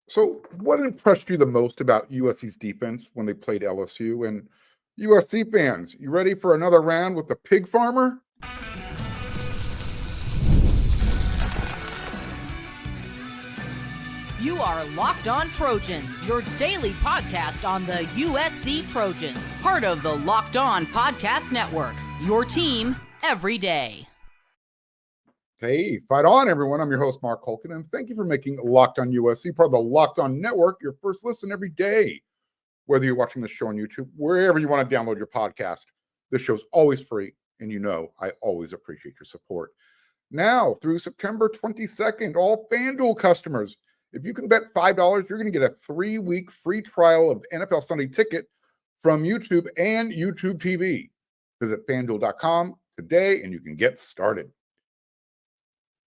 So, what impressed you the most about USC's defense when they played LSU? And USC fans, you ready for another round with the pig farmer? You are Locked On Trojans, your daily podcast on the USC Trojans, part of the Locked On Podcast Network, your team every day. Hey, fight on, everyone. I'm your host, Mark Holkin, and thank you for making Locked On USC part of the Locked On Network your first listen every day. Whether you're watching the show on YouTube, wherever you want to download your podcast, this show's always free, and you know I always appreciate your support. Now, through September 22nd, all FanDuel customers, if you can bet $5, you're going to get a 3-week free trial of NFL Sunday Ticket from YouTube and YouTube TV. Visit FanDuel.com today, and you can get started.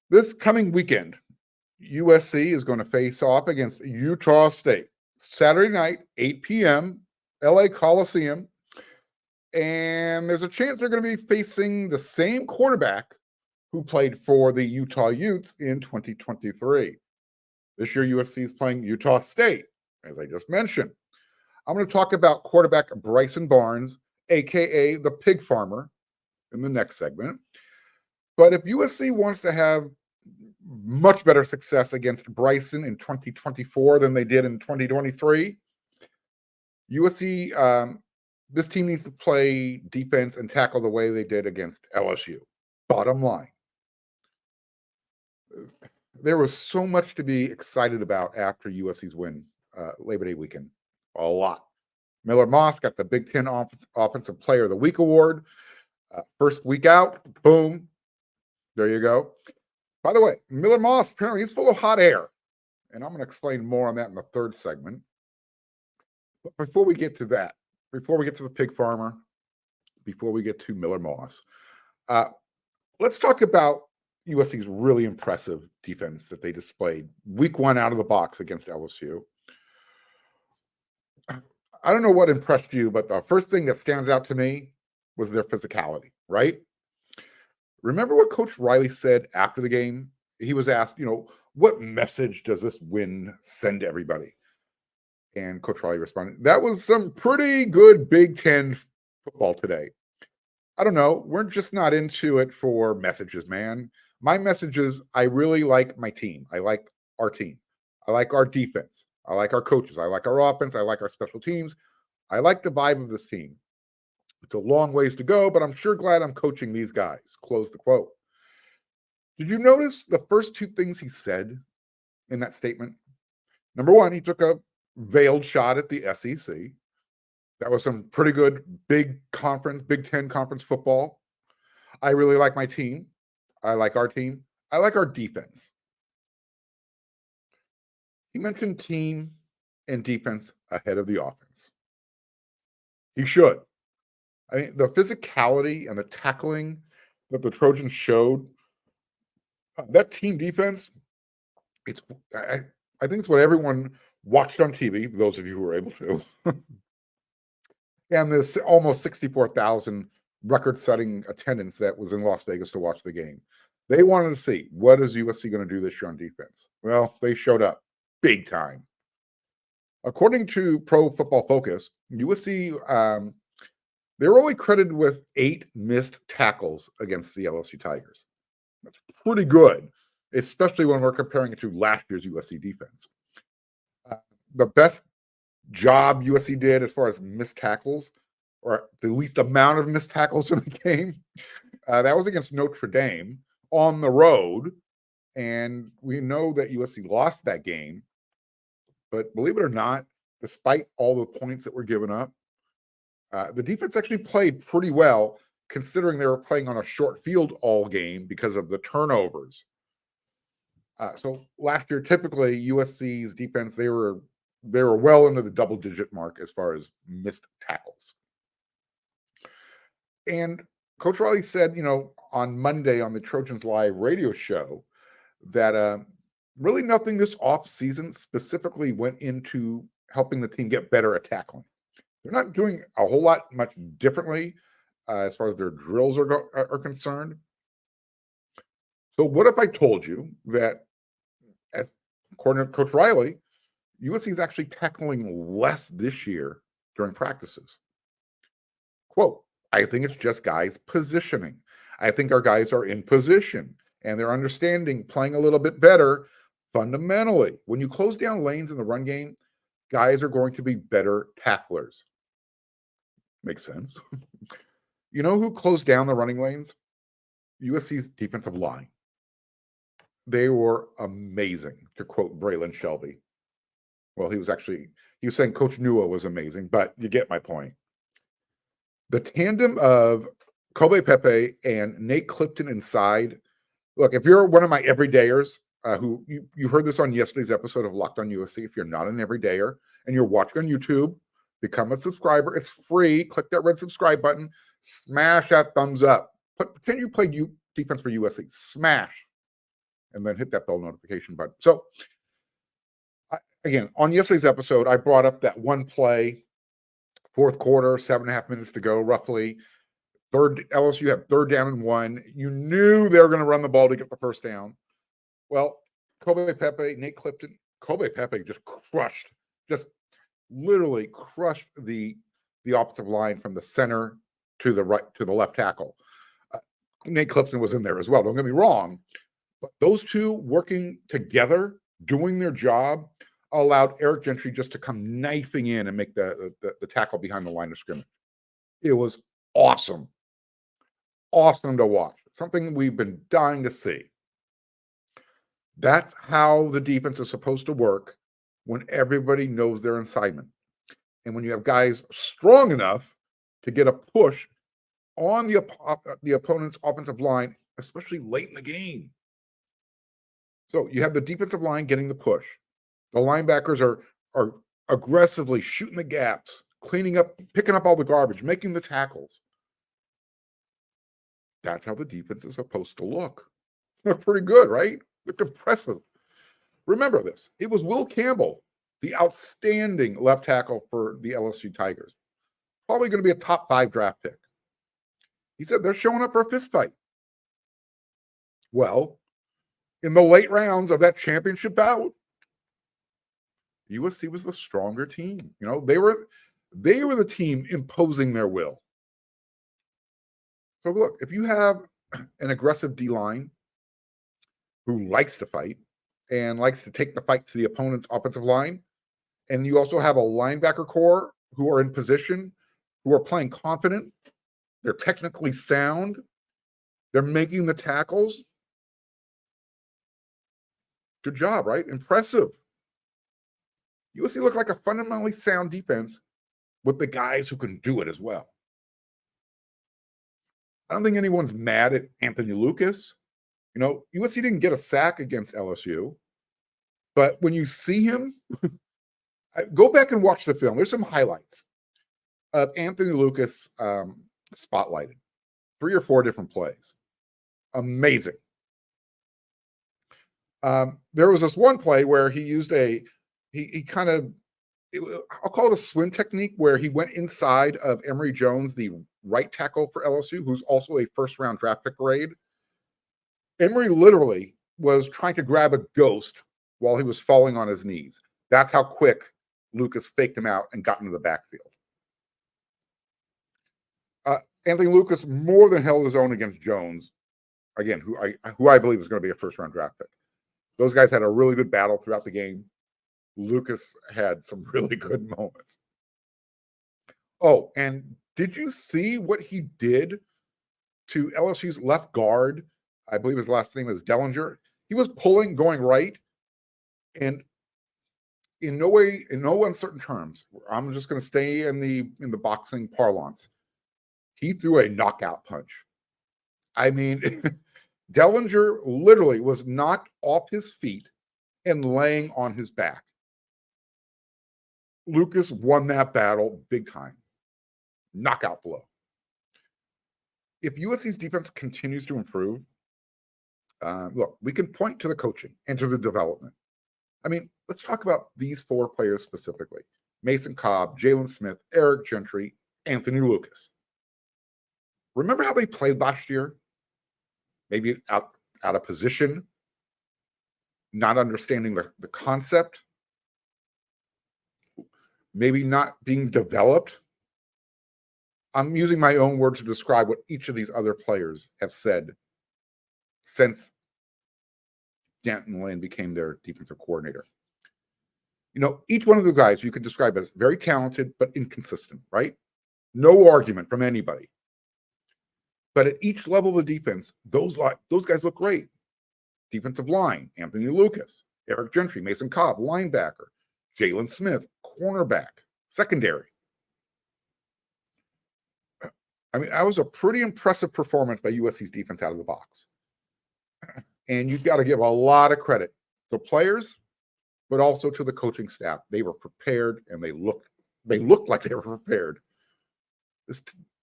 This coming weekend, USC is going to face off against Utah State. Saturday night, 8 p.m., LA Coliseum. And there's a chance they're going to be facing the same quarterback who played for the Utah Utes in 2023. This year, USC is playing Utah State, as I just mentioned. I'm going to talk about quarterback Bryson Barnes, a.k.a. the pig farmer, in the next segment. But if USC wants to have much better success against Bryson in 2024 than they did in 2023, USC, this team needs to play defense and tackle the way they did against LSU. Bottom line. There was so much to be excited about after USC's win Labor Day weekend. A lot. Miller Moss got the Big Ten Offensive Player of the Week award. First week out, boom. There you go. By the way, Miller Moss, apparently he's full of hot air. And I'm going to explain more on that in the third segment. But before we get to that, before we get to the pig farmer, before we get to Miller Moss, let's talk about USC's really impressive defense that they displayed week one out of the box against LSU. I don't know what impressed you, but the first thing that stands out to me was their physicality, right? Remember what Coach Riley said after the game? He was asked, what message does this win send to everybody? And Coach Riley responded, that was some pretty good Big Ten football today. I don't know. We're just not into it for messages, man. My message is I really like my team. I like our team. I like our defense. I like our coaches. I like our offense. I like our special teams. I like the vibe of this team. It's a long ways to go, but I'm sure glad I'm coaching these guys. Close the quote. Did you notice the first two things he said in that statement? Number one, he took a veiled shot at the SEC. That was some pretty good Big Ten conference football. I really like my team. I like our team. I like our defense. He mentioned team and defense ahead of the offense. He should. I mean, the physicality and the tackling that the Trojans showed, that team defense, I think it's what everyone watched on TV, those of you who were able to. And this almost 64,000 record-setting attendance that was in Las Vegas to watch the game. They wanted to see, what is USC going to do this year on defense? Well, they showed up big time. According to Pro Football Focus, USC, they were only credited with 8 missed tackles against the LSU Tigers. That's pretty good, especially when we're comparing it to last year's USC defense. The best job USC did as far as missed tackles, or the least amount of missed tackles in the game, that was against Notre Dame on the road. And we know that USC lost that game. But believe it or not, despite all the points that were given up, the defense actually played pretty well, considering they were playing on a short field all game because of the turnovers. So last year, typically USC's defense, they were well into the double-digit mark as far as missed tackles. And Coach Riley said, on Monday on the Trojans Live radio show that really nothing this offseason specifically went into helping the team get better at tackling. They're not doing a whole lot much differently as far as their drills are concerned. So what if I told you that, as according to Coach Riley, USC is actually tackling less this year during practices. Quote, I think it's just guys positioning. I think our guys are in position and they're understanding playing a little bit better fundamentally. When you close down lanes in the run game, guys are going to be better tacklers. Makes sense. You know who closed down the running lanes? USC's defensive line. They were amazing, to quote Braylon Shelby. Well, he was saying Coach Nua was amazing, but you get my point. The tandem of Kobe Pepe and Nate Clifton inside. Look, if you're one of my everydayers, who you heard this on yesterday's episode of Locked on USC, if you're not an everydayer and you're watching on YouTube, become a subscriber. It's free. Click that red subscribe button. Smash that thumbs up. Can you play defense for USC? Smash. And then hit that bell notification button. So, again, on yesterday's episode, I brought up that one play, fourth quarter, 7.5 minutes to go, roughly. LSU had 3rd down and 1. You knew they were going to run the ball to get the first down. Well, Kobe Pepe, Nate Clifton, Kobe Pepe just literally crushed the offensive line from the center to the right to the left tackle. Nate Clifton was in there as well. Don't get me wrong, but those two working together, doing their job, allowed Eric Gentry just to come knifing in and make the tackle behind the line of scrimmage. It was awesome. Awesome to watch. Something we've been dying to see. That's how the defense is supposed to work when everybody knows their assignment. And when you have guys strong enough to get a push on the opponent's offensive line, especially late in the game. So you have the defensive line getting the push. The linebackers are aggressively shooting the gaps, cleaning up, picking up all the garbage, making the tackles. That's how the defense is supposed to look. They're pretty good, right? Looked impressive. Remember this. It was Will Campbell, the outstanding left tackle for the LSU Tigers. Probably going to be a top 5 draft pick. He said they're showing up for a fist fight. Well, in the late rounds of that championship bout, USC was the stronger team. You know, they were the team imposing their will. So look, if you have an aggressive D-line who likes to fight and likes to take the fight to the opponent's offensive line, and you also have a linebacker core who are in position, who are playing confident, they're technically sound, they're making the tackles. Good job, right? Impressive. USC looked like a fundamentally sound defense with the guys who can do it as well. I don't think anyone's mad at Anthony Lucas. You know, USC didn't get a sack against LSU, but when you see him, go back and watch the film. There's some highlights of Anthony Lucas spotlighted. 3 or 4 different plays. Amazing. There was this one play where he used I'll call it a swim technique, where he went inside of Emory Jones, the right tackle for LSU, who's also a first-round draft pick grade. Emory literally was trying to grab a ghost while he was falling on his knees. That's how quick Lucas faked him out and got into the backfield. Anthony Lucas more than held his own against Jones, again, who I believe is going to be a first-round draft pick. Those guys had a really good battle throughout the game. Lucas had some really good moments. Oh, and did you see what he did to LSU's left guard? I believe his last name is Dellinger. He was pulling, going right, and in no uncertain terms, I'm just going to stay in the boxing parlance. He threw a knockout punch. I mean, Dellinger literally was knocked off his feet and laying on his back. Lucas won that battle big time. Knockout blow. If USC's defense continues to improve, look, we can point to the coaching and to the development. I mean, let's talk about these 4 players specifically. Mason Cobb, Jalen Smith, Eric Gentry, Anthony Lucas. Remember how they played last year? Maybe out of position, not understanding the concept. maybe not being developed. I'm using my own words to describe what each of these other players have said since Danton Lane became their defensive coordinator. Each one of the guys you could describe as very talented, but inconsistent, right? No argument from anybody. But at each level of the defense, those guys look great. Defensive line, Anthony Lucas, Eric Gentry, Mason Cobb, linebacker, Jalen Smith, cornerback, secondary. I mean, that was a pretty impressive performance by USC's defense out of the box. And you've got to give a lot of credit to players, but also to the coaching staff. They were prepared, and they looked like they were prepared.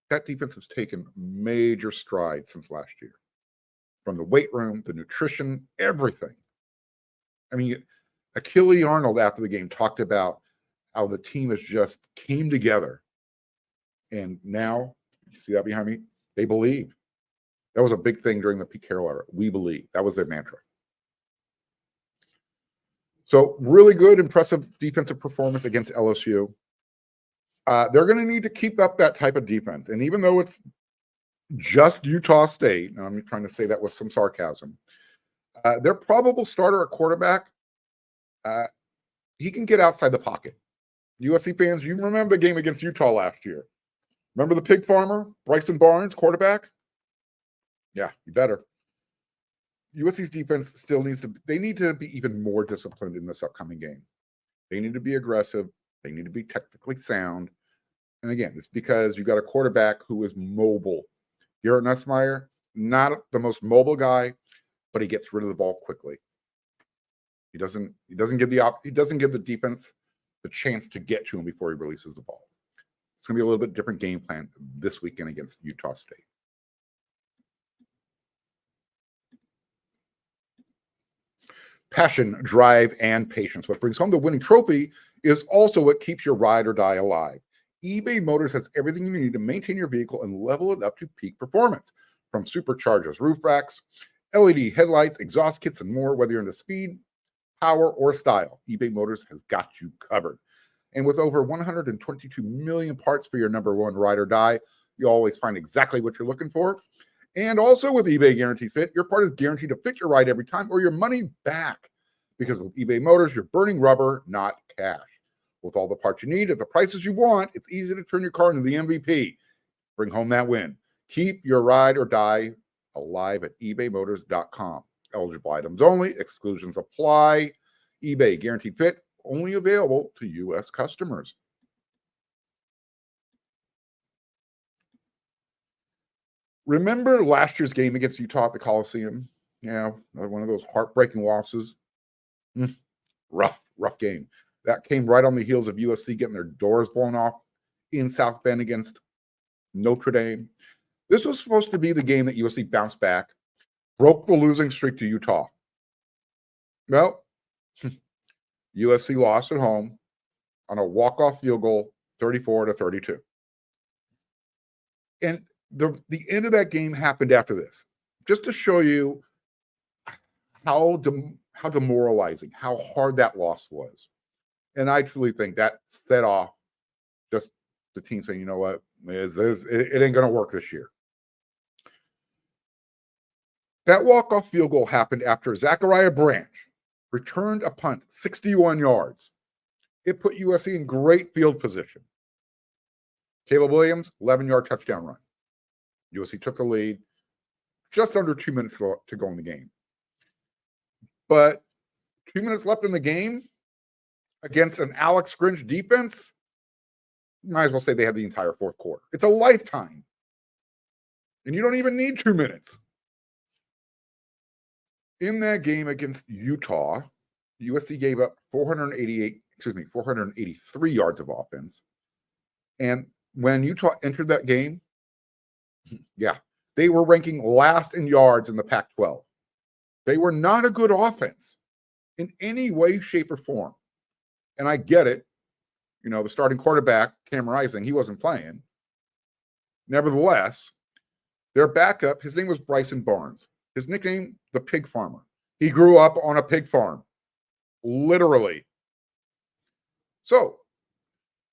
That defense has taken major strides since last year. From the weight room, the nutrition, everything. I mean, Achille Arnold after the game talked about how the team has just came together. And now, you see that behind me? They believe. That was a big thing during the Pete Carroll era. We believe. That was their mantra. So really good, impressive defensive performance against LSU. They're going to need to keep up that type of defense. And even though it's just Utah State, and I'm trying to say that with some sarcasm, their probable starter at quarterback, he can get outside the pocket. USC fans, you remember the game against Utah last year. Remember the pig farmer, Bryson Barnes, quarterback? Yeah, you better. USC's defense still needs to be even more disciplined in this upcoming game. They need to be aggressive. They need to be technically sound. And again, it's because you got a quarterback who is mobile. Garrett Nussmeier, not the most mobile guy, but he gets rid of the ball quickly. He doesn't give the defense the chance to get to him before he releases the ball. It's going to be a little bit different game plan this weekend against Utah State. Passion, drive, and patience. What brings home the winning trophy is also what keeps your ride or die alive. eBay Motors has everything you need to maintain your vehicle and level it up to peak performance. From superchargers, roof racks, LED headlights, exhaust kits, and more, whether you're into speed, power, or style, eBay Motors has got you covered. And with over 122 million parts for your number one ride or die, you always find exactly what you're looking for. And also with eBay Guarantee Fit, your part is guaranteed to fit your ride every time or your money back. Because with eBay Motors, you're burning rubber, not cash. With all the parts you need at the prices you want, it's easy to turn your car into the MVP. Bring home that win. Keep your ride or die alive at ebaymotors.com. Eligible items only. Exclusions apply. eBay Guaranteed Fit, only available to U.S. customers. Remember last year's game against Utah at the Coliseum? Yeah, one of those heartbreaking losses. Rough game. That came right on the heels of USC getting their doors blown off in South Bend against Notre Dame. This was supposed to be the game that USC bounced back, broke the losing streak to Utah. Well, USC lost at home on a walk-off field goal, 34-32. And the end of that game happened after this, just to show you how demoralizing, how hard that loss was. And I truly think that set off just the team saying, you know what, it ain't going to work this year. That walk-off field goal happened after Zachariah Branch returned a punt 61 yards. It put USC in great field position. Caleb Williams, 11-yard touchdown run. USC took the lead. Just under 2 minutes to go in the game. But 2 minutes left in the game against an Alex Grinch defense, you might as well say they had the entire fourth quarter. It's a lifetime. And you don't even need 2 minutes. In that game against Utah, USC gave up 483 yards of offense. And when Utah entered that game, they were ranking last in yards in the Pac-12. They were not a good offense in any way, shape, or form. And I get it. You know, the starting quarterback, Cam Rising, he wasn't playing. Nevertheless, their backup, his name was Bryson Barnes. His nickname, the Pig Farmer. He grew up on a pig farm, literally. So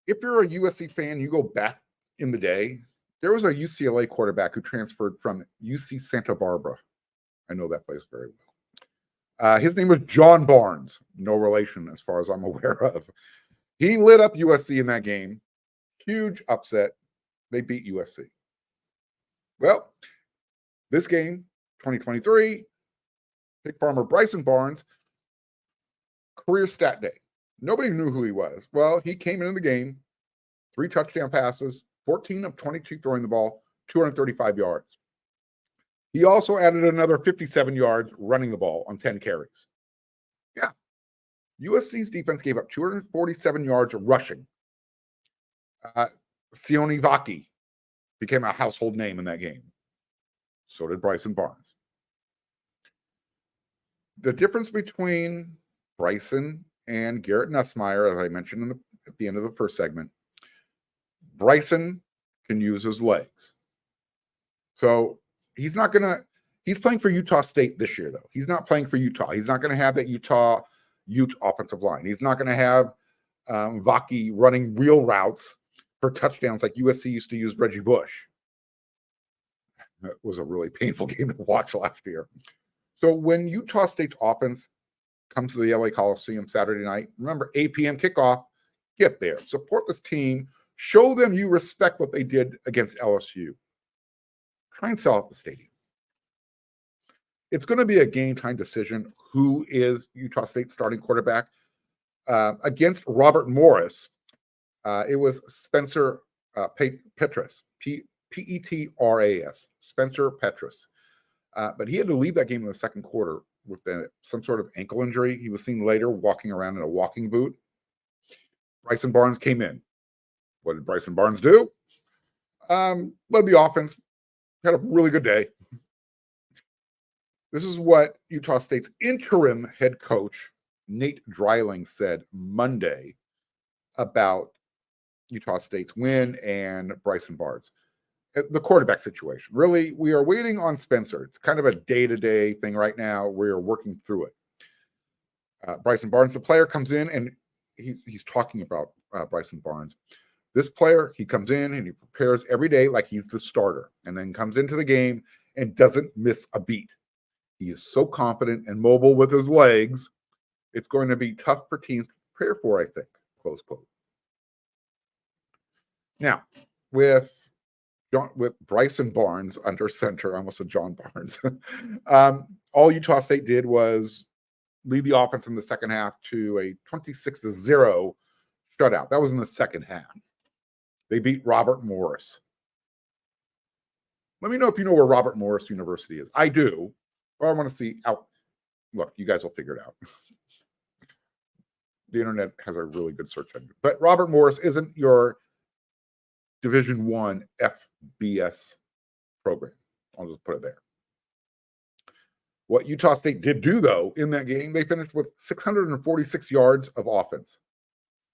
if you're a USC fan, you go back in the day, there was a UCLA quarterback who transferred from UC Santa Barbara. I know that place very well. His name was John Barnes. No relation as far as I'm aware of. He lit up USC in that game. Huge upset. They beat USC. Well, this game, 2023, pig farmer Bryson Barnes, career stat day. Nobody knew who he was. Well, he came into the game, 3 touchdown passes, 14 of 22 throwing the ball, 235 yards. He also added another 57 yards running the ball on 10 carries. Yeah. USC's defense gave up 247 yards rushing. Sione Vaki became a household name in that game. So did Bryson Barnes. The difference between Bryson and Garrett Nussmeier, as I mentioned at the end of the first segment, Bryson can use his legs. So he's playing for Utah State this year, though. He's not playing for Utah. He's not going to have that Ute offensive line. He's not going to have Vaki running real routes for touchdowns like USC used to use Reggie Bush. That was a really painful game to watch last year. So when Utah State's offense comes to the LA Coliseum Saturday night, remember, 8 p.m. kickoff, get there. Support this team. Show them you respect what they did against LSU. Try and sell out the stadium. It's going to be a game time decision who is Utah State's starting quarterback. Against Robert Morris, it was Spencer Petras, Petras, Spencer Petras. But he had to leave that game in the second quarter with some sort of ankle injury. He was seen later walking around in a walking boot. Bryson Barnes came in. What did Bryson Barnes do? Led the offense. Had a really good day. This is what Utah State's interim head coach, Nate Dreiling, said Monday about Utah State's win and Bryson Barnes. The quarterback situation. Really, we are waiting on Spencer. It's kind of a day-to-day thing right now. We're working through it. Bryson Barnes, the player, comes in, and he's talking about Bryson Barnes. This player, he comes in and he prepares every day like he's the starter, and then comes into the game and doesn't miss a beat. He is so confident and mobile with his legs. It's going to be tough for teams to prepare for, I think, close quote. Now, with Bryson Barnes under center, I almost said John Barnes, all Utah State did was lead the offense in the second half to a 26-0 shutout. That was in the second half. They beat Robert Morris. Let me know if you know where Robert Morris University is. I do, but I want to see how. Look, you guys will figure it out. The internet has a really good search engine. But Robert Morris isn't your Division I FBS program. I'll just put it there. What Utah State did do, though, in that game, they finished with 646 yards of offense.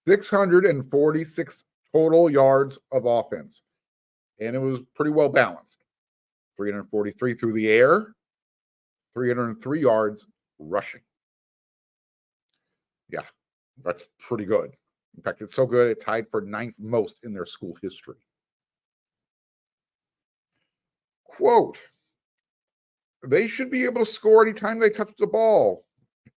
646 total yards of offense. And it was pretty well balanced. 343 through the air, 303 yards rushing. Yeah, that's pretty good. In fact, it's so good, it tied for 9th most in their school history. Quote, they should be able to score anytime they touch the ball,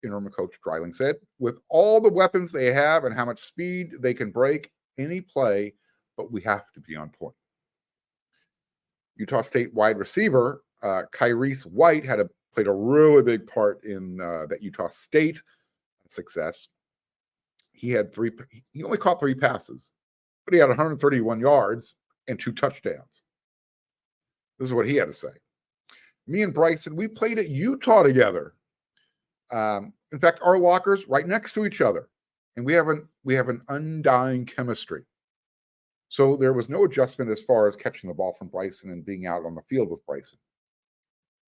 interim coach Dreiling said. With all the weapons they have and how much speed they can break any play, but we have to be on point. Utah State wide receiver Kyrese White played a really big part in that Utah State success. He only caught 3 passes, but he had 131 yards and 2 touchdowns. This is what he had to say. Me and Bryson, we played at Utah together. In fact, our lockers right next to each other, and we have an undying chemistry. So there was no adjustment as far as catching the ball from Bryson and being out on the field with Bryson.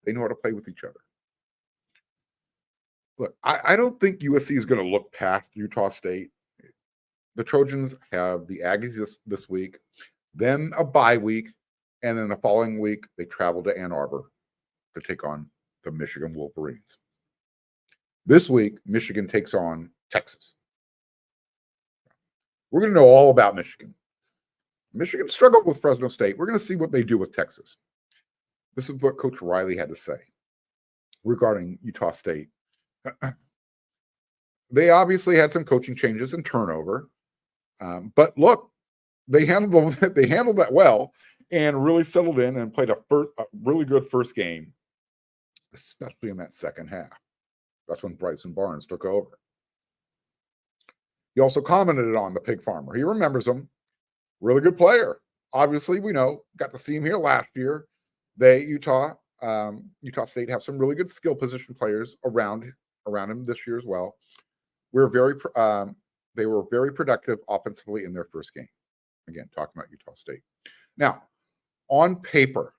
They know how to play with each other. Look, I don't think USC is going to look past Utah State. The Trojans have the Aggies this week, then a bye week, and then the following week they travel to Ann Arbor to take on the Michigan Wolverines. This week, Michigan takes on Texas. We're going to know all about Michigan. Michigan struggled with Fresno State. We're going to see what they do with Texas. This is what Coach Riley had to say regarding Utah State. They obviously had some coaching changes and turnover. But look, they handled that well and really settled in and played a really good first game, especially in that second half. That's when Bryson Barnes took over. He also commented on the pig farmer. He remembers him. Really good player. Obviously, we know, got to see him here last year. Utah State have some really good skill position players around him this year as well. They were very productive offensively in their first game. Again, talking about Utah State. Now, on paper,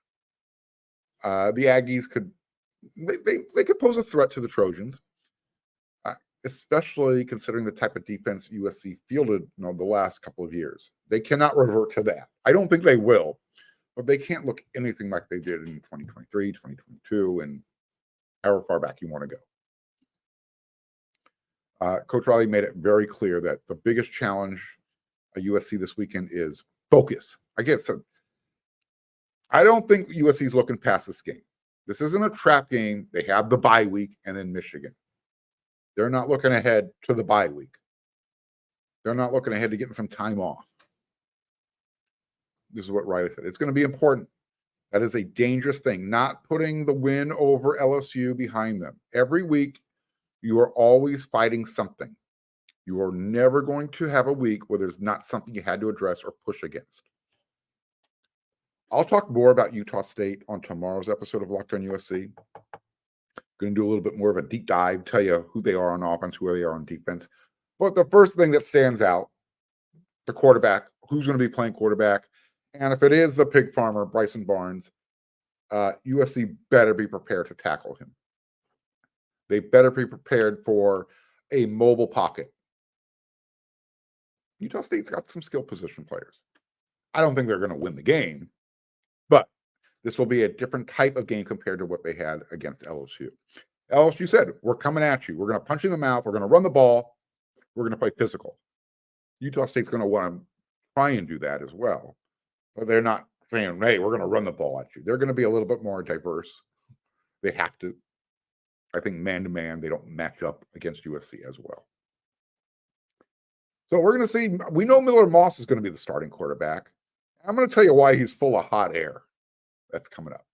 the Aggies could pose a threat to the Trojans, especially considering the type of defense USC fielded the last couple of years. They cannot revert to that. I don't think they will, but they can't look anything like they did in 2023, 2022, and however far back you want to go. Coach Riley made it very clear that the biggest challenge at USC this weekend is focus. I guess I don't think USC is looking past this game. This isn't a trap game. They have the bye week and then Michigan. They're not looking ahead to the bye week. They're not looking ahead to getting some time off. This is what Riley said. It's going to be important. That is a dangerous thing, not putting the win over LSU behind them. Every week, you are always fighting something. You are never going to have a week where there's not something you had to address or push against. I'll talk more about Utah State on tomorrow's episode of Locked on USC. Going to do a little bit more of a deep dive, tell you who they are on offense, who they are on defense. But the first thing that stands out, the quarterback, who's going to be playing quarterback. And if it is the pig farmer, Bryson Barnes, USC better be prepared to tackle him. They better be prepared for a mobile pocket. Utah State's got some skill position players. I don't think they're going to win the game, but this will be a different type of game compared to what they had against LSU. LSU said, we're coming at you. We're going to punch you in the mouth. We're going to run the ball. We're going to play physical. Utah State's going to want to try and do that as well. But they're not saying, hey, we're going to run the ball at you. They're going to be a little bit more diverse. They have to. I think man-to-man, they don't match up against USC as well. So we're going to see. We know Miller Moss is going to be the starting quarterback. I'm going to tell you why he's full of hot air. That's coming up.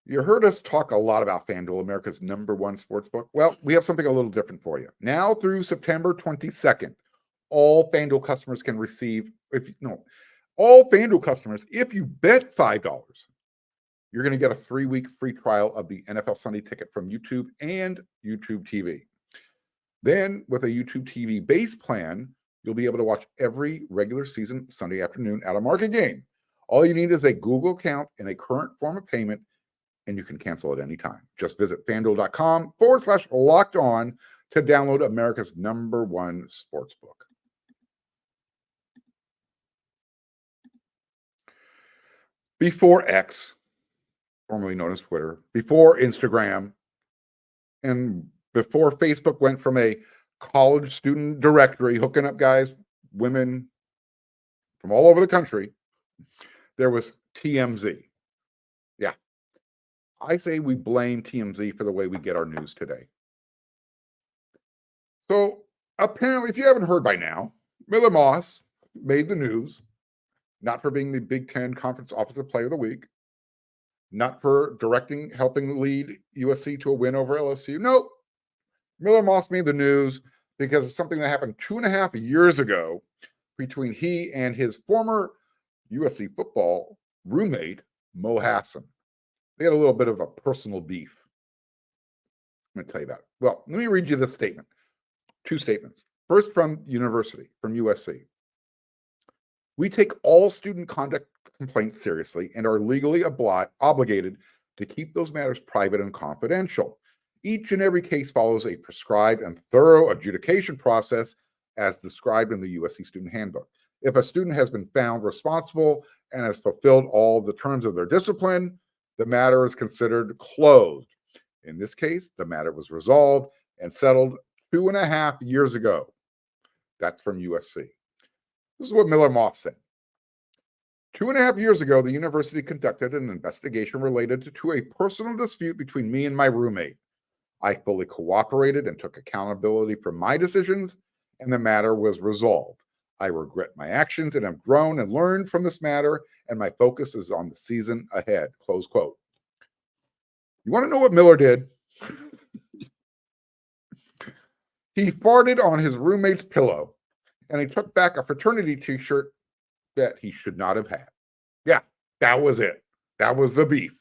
You heard us talk a lot about FanDuel, America's #1 sportsbook. Well, we have something a little different for you. Now through September 22nd, all FanDuel customers can receive, if you bet $5, you're going to get a 3-week free trial of the NFL Sunday Ticket from YouTube and YouTube TV. Then with a YouTube TV base plan, you'll be able to watch every regular season Sunday afternoon at a market game. All you need is a Google account and a current form of payment, and you can cancel at any time. Just visit FanDuel.com/locked-on to download America's #1 sportsbook. Before X, formerly known as Twitter, before Instagram, and before Facebook went from a college student directory hooking up guys, women from all over the country, there was TMZ. Yeah. I say we blame TMZ for the way we get our news today. So apparently, if you haven't heard by now, Miller Moss made the news, not for being the Big Ten Conference Offensive Player of the Week, not for helping lead USC to a win over LSU. Nope. Miller Moss made the news because of something that happened 2.5 years ago between he and his former USC football roommate, Mo Hassan. They had a little bit of a personal beef. I'm going to tell you about it. Well, let me read you this statement. 2 statements. First from USC. We take all student conduct complaints seriously and are legally obligated to keep those matters private and confidential. Each and every case follows a prescribed and thorough adjudication process as described in the USC Student Handbook. If a student has been found responsible and has fulfilled all the terms of their discipline, the matter is considered closed. In this case, the matter was resolved and settled 2.5 years ago. That's from USC. This is what Miller Moss said. 2.5 years ago, the university conducted an investigation related to a personal dispute between me and my roommate. I fully cooperated and took accountability for my decisions, and the matter was resolved. I regret my actions and have grown and learned from this matter, and my focus is on the season ahead. Close quote. You want to know what Miller did? He farted on his roommate's pillow, and he took back a fraternity t-shirt that he should not have had. Yeah, that was it. That was the beef.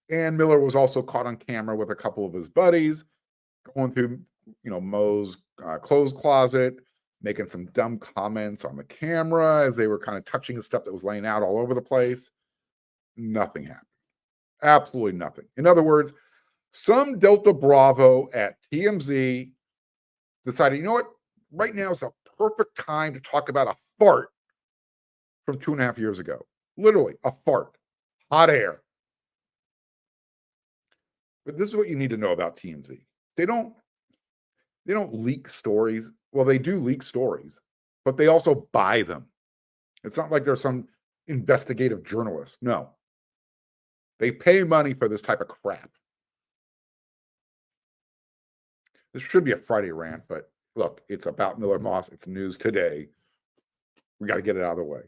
And Miller was also caught on camera with a couple of his buddies going through, Mo's clothes closet, making some dumb comments on the camera as they were kind of touching the stuff that was laying out all over the place. Nothing happened. Absolutely nothing. In other words, some Delta Bravo at TMZ decided, you know what? Right now is a perfect time to talk about a fart from 2.5 years ago. Literally, a fart. Hot air. But this is what you need to know about TMZ. They don't leak stories. Well, they do leak stories, but they also buy them. It's not like they're some investigative journalist. No. They pay money for this type of crap. This should be a Friday rant, but look, it's about Miller Moss. It's news today. We got to get it out of the way.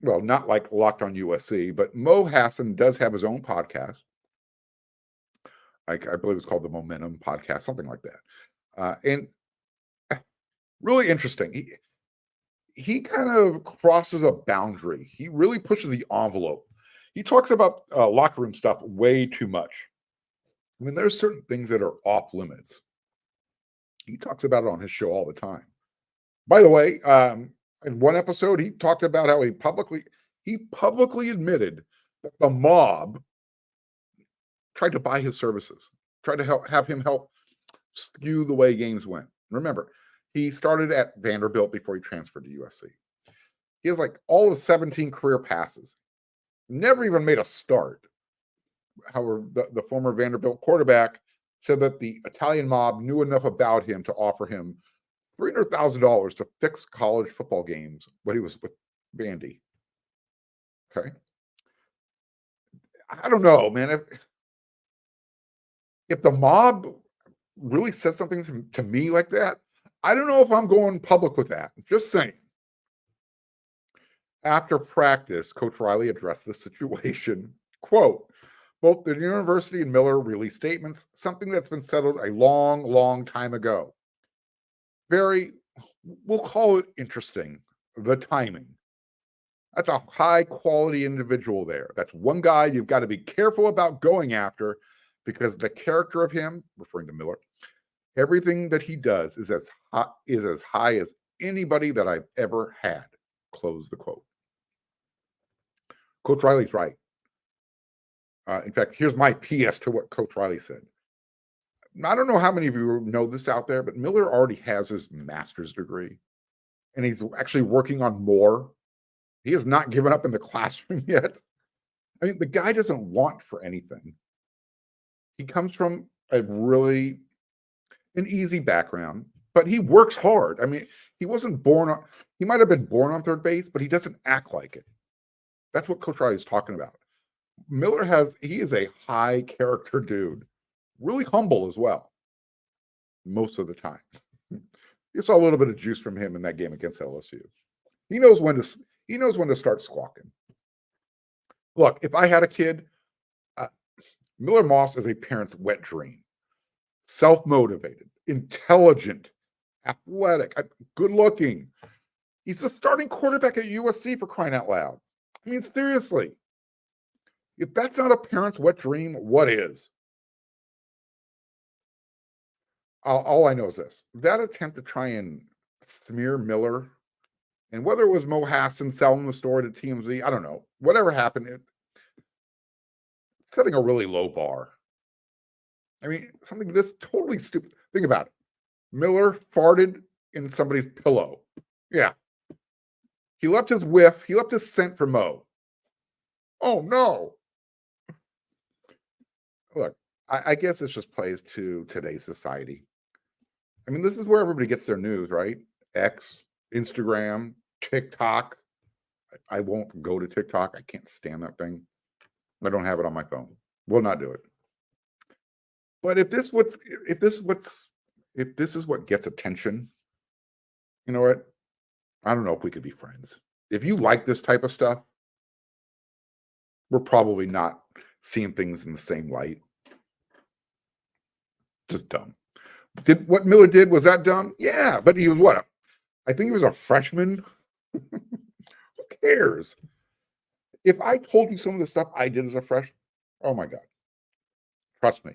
Not like Locked on USC, but Mo Hassan does have his own podcast. I believe it's called the Momentum Podcast, something like that. And really interesting. He kind of crosses a boundary. He really pushes the envelope. He talks about locker room stuff way too much. I mean, there's certain things that are off limits. He talks about it on his show all the time. By the way, in one episode, he talked about how he publicly admitted that the mob tried to buy his services, tried to have him help skew the way games went. Remember, he started at Vanderbilt before he transferred to USC. He has like all of 17 career passes, never even made a start. However, the former Vanderbilt quarterback said that the Italian mob knew enough about him to offer him $300,000 to fix college football games when he was with Vandy. Okay. I don't know, man. If the mob really said something to me like that, I don't know if I'm going public with that. Just saying. After practice, Coach Riley addressed the situation. Quote, both the university and Miller released statements, something that's been settled a long, long time ago. We'll call it interesting, the timing. That's a high quality individual there. That's one guy you've got to be careful about going after because the character of him, referring to Miller, everything that he does is as high as anybody that I've ever had. Close the quote. Coach Riley's right. In fact, here's my PS to what Coach Riley said. I don't know how many of you know this out there, but Miller already has his master's degree, and he's actually working on more. He has not given up in the classroom yet. I mean, the guy doesn't want for anything. He comes from an easy background, but he works hard. I mean, he might have been born on third base, but he doesn't act like it. That's what Coach Riley is talking about. He is a high character dude, really humble as well, most of the time. You saw a little bit of juice from him in that game against LSU. He knows when to start squawking. Look, if I had a kid, Miller Moss is a parent's wet dream. Self-motivated, intelligent, athletic, good looking. He's the starting quarterback at USC for crying out loud. I mean, seriously. If that's not a parent's wet dream, what is? All I know is this. That attempt to try and smear Miller, and whether it was Mo Hassan selling the story to TMZ, I don't know. Whatever happened, it's setting a really low bar. I mean, something this totally stupid. Think about it. Miller farted in somebody's pillow. Yeah. He left his scent for Mo. Oh, no. I guess this just plays to today's society. I mean, this is where everybody gets their news, right? X, Instagram, TikTok. I won't go to TikTok. I can't stand that thing. I don't have it on my phone. Will not do it. But if this is what gets attention, you know what? I don't know if we could be friends. If you like this type of stuff, we're probably not seeing things in the same light. Just dumb. Did what Miller did, was that dumb? Yeah, but he was what? I think he was a freshman. Who cares? If I told you some of the stuff I did as a freshman, oh my God. Trust me.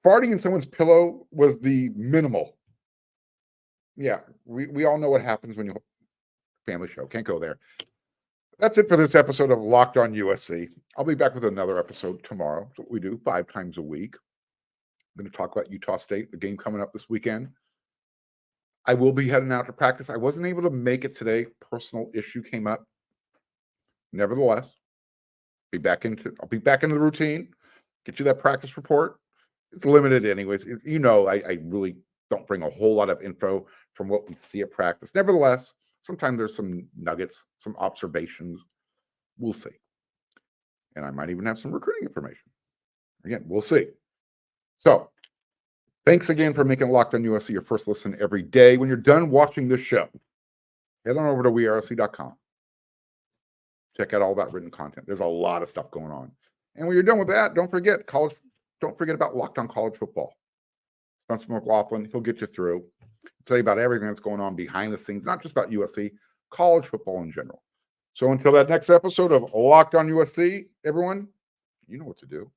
Farting in someone's pillow was the minimal. Yeah, we all know what happens when you family show. Can't go there. That's it for this episode of Locked On USC. I'll be back with another episode tomorrow. That's what we do 5 times a week. I'm going to talk about Utah State, the game coming up this weekend. I will be heading out to practice. I wasn't able to make it today. Personal issue came up. Nevertheless, I'll be back into the routine. Get you that practice report. It's limited anyways. You know, I really don't bring a whole lot of info from what we see at practice. Nevertheless, sometimes there's some nuggets, some observations. We'll see. And I might even have some recruiting information. Again, we'll see. So, thanks again for making Locked On USC your first listen every day. When you're done watching this show, head on over to wearesc.com. Check out all that written content. There's a lot of stuff going on. And when you're done with that, don't forget about Locked On College Football. Spencer McLaughlin, he'll get you through. Tell you about everything that's going on behind the scenes, not just about USC, college football in general. So until that next episode of Locked On USC, everyone, you know what to do.